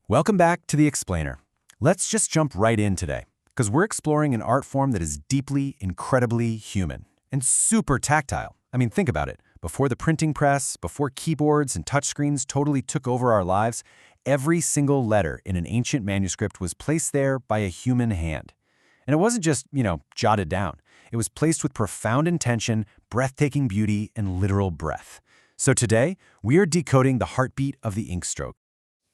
Welcome back to The Explainer. Let's just jump right in today, because we're exploring an art form that is deeply, incredibly human, and super tactile. I mean, think about it. Before the printing press, before keyboards and touchscreens totally took over our lives, every single letter in an ancient manuscript was placed there by a human hand. And it wasn't just, jotted down. It was placed with profound intention, breathtaking beauty, and literal breath. So today, we are decoding the heartbeat of the ink stroke.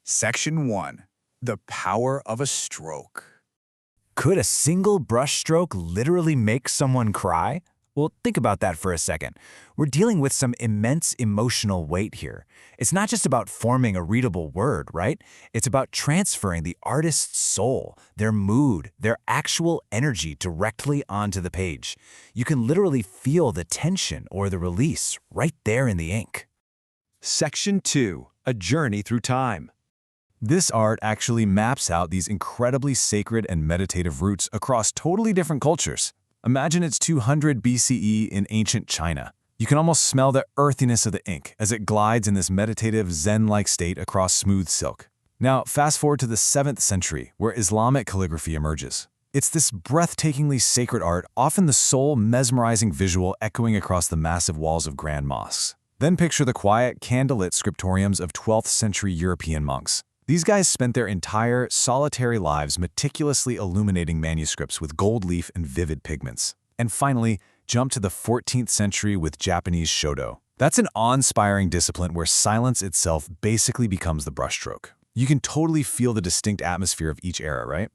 Section 1. The power of a stroke. Could a single brushstroke literally make someone cry? Well, think about that for a second. We're dealing with some immense emotional weight here. It's not just about forming a readable word, right? It's about transferring the artist's soul, their mood, their actual energy directly onto the page. You can literally feel the tension or the release right there in the ink. Section 2. A journey through time. This art actually maps out these incredibly sacred and meditative roots across totally different cultures. Imagine it's 200 BCE in ancient China. You can almost smell the earthiness of the ink as it glides in this meditative Zen-like state across smooth silk. Now, fast forward to the 7th century, where Islamic calligraphy emerges. It's this breathtakingly sacred art, often the sole mesmerizing visual echoing across the massive walls of grand mosques. Then picture the quiet, candlelit scriptoriums of 12th century European monks. These guys spent their entire, solitary lives meticulously illuminating manuscripts with gold leaf and vivid pigments. And finally, jump to the 14th century with Japanese Shodo. That's an awe-inspiring discipline where silence itself basically becomes the brushstroke. You can totally feel the distinct atmosphere of each era, right?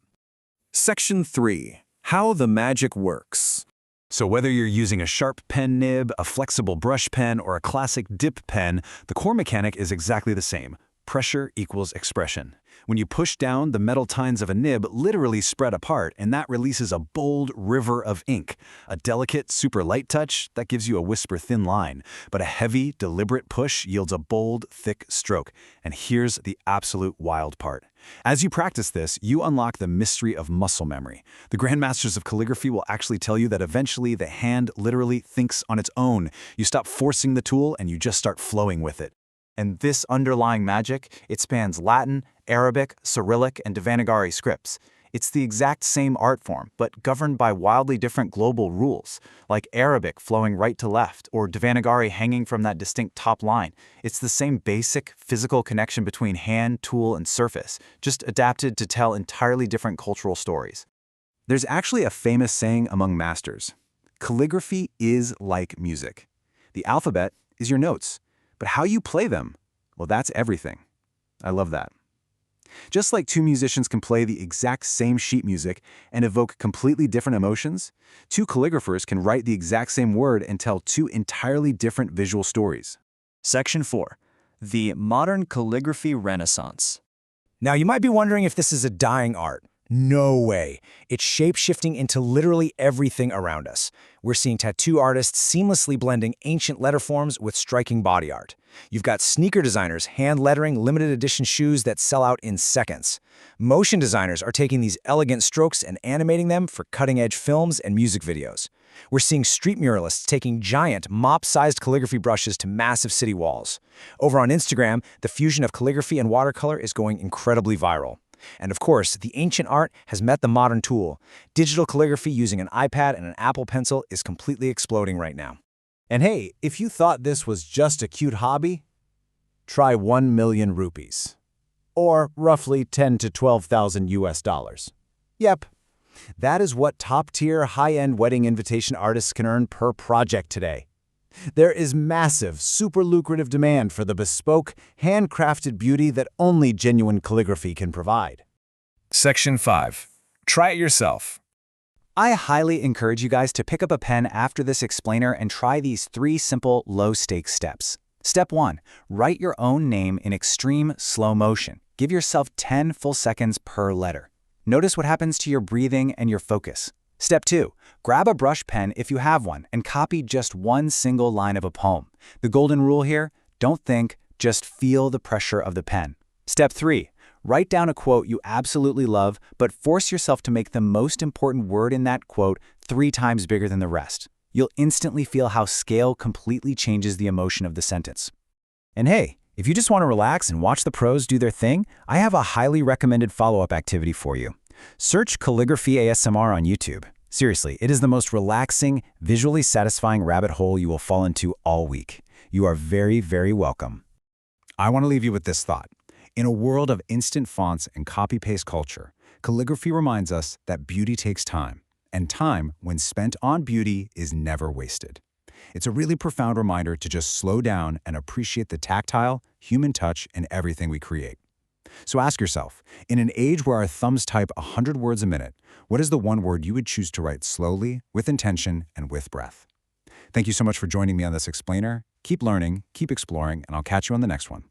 Section 3. How the magic works. So whether you're using a sharp pen nib, a flexible brush pen, or a classic dip pen, the core mechanic is exactly the same. Pressure equals expression. When you push down, the metal tines of a nib literally spread apart, and that releases a bold river of ink. A delicate, super light touch, that gives you a whisper-thin line. But a heavy, deliberate push yields a bold, thick stroke. And here's the absolute wild part. As you practice this, you unlock the mystery of muscle memory. The grandmasters of calligraphy will actually tell you that eventually the hand literally thinks on its own. You stop forcing the tool, and you just start flowing with it. And this underlying magic, it spans Latin, Arabic, Cyrillic, and Devanagari scripts. It's the exact same art form, but governed by wildly different global rules, like Arabic flowing right to left, or Devanagari hanging from that distinct top line. It's the same basic, physical connection between hand, tool, and surface, just adapted to tell entirely different cultural stories. There's actually a famous saying among masters. Calligraphy is like music. The alphabet is your notes. But how you play them, well, that's everything. I love that. Just like two musicians can play the exact same sheet music and evoke completely different emotions, two calligraphers can write the exact same word and tell two entirely different visual stories. Section 4. The Modern Calligraphy Renaissance. Now, you might be wondering if this is a dying art. No way. It's shape-shifting into literally everything around us. We're seeing tattoo artists seamlessly blending ancient letter forms with striking body art. You've got sneaker designers hand-lettering limited edition shoes that sell out in seconds. Motion designers are taking these elegant strokes and animating them for cutting-edge films and music videos. We're seeing street muralists taking giant, mop-sized calligraphy brushes to massive city walls. Over on Instagram, the fusion of calligraphy and watercolor is going incredibly viral. And of course, the ancient art has met the modern tool. Digital calligraphy using an iPad and an Apple Pencil is completely exploding right now. And hey, if you thought this was just a cute hobby, try 1 million rupees. Or roughly 10 to 12,000 US dollars. Yep, that is what top-tier, high-end wedding invitation artists can earn per project today. There is massive, super lucrative demand for the bespoke, handcrafted beauty that only genuine calligraphy can provide. Section 5. Try it yourself. I highly encourage you guys to pick up a pen after this explainer and try these 3 simple, low-stakes steps. Step 1. Write your own name in extreme slow motion. Give yourself 10 full seconds per letter. Notice what happens to your breathing and your focus. Step 2. Grab a brush pen if you have one and copy just one single line of a poem. The golden rule here, don't think, just feel the pressure of the pen. Step 3. Write down a quote you absolutely love, but force yourself to make the most important word in that quote 3 times bigger than the rest. You'll instantly feel how scale completely changes the emotion of the sentence. And hey, If you just want to relax and watch the pros do their thing, I have a highly recommended follow-up activity for you. Search Calligraphy ASMR on YouTube. Seriously, it is the most relaxing, visually satisfying rabbit hole you will fall into all week. You are very, very welcome. I want to leave you with this thought. In a world of instant fonts and copy-paste culture, calligraphy reminds us that beauty takes time, and time, when spent on beauty, is never wasted. It's a really profound reminder to just slow down and appreciate the tactile, human touch in everything we create. So ask yourself, in an age where our thumbs type 100 words a minute, what is the one word you would choose to write slowly, with intention, and with breath? Thank you so much for joining me on this explainer. Keep learning, keep exploring, and I'll catch you on the next one.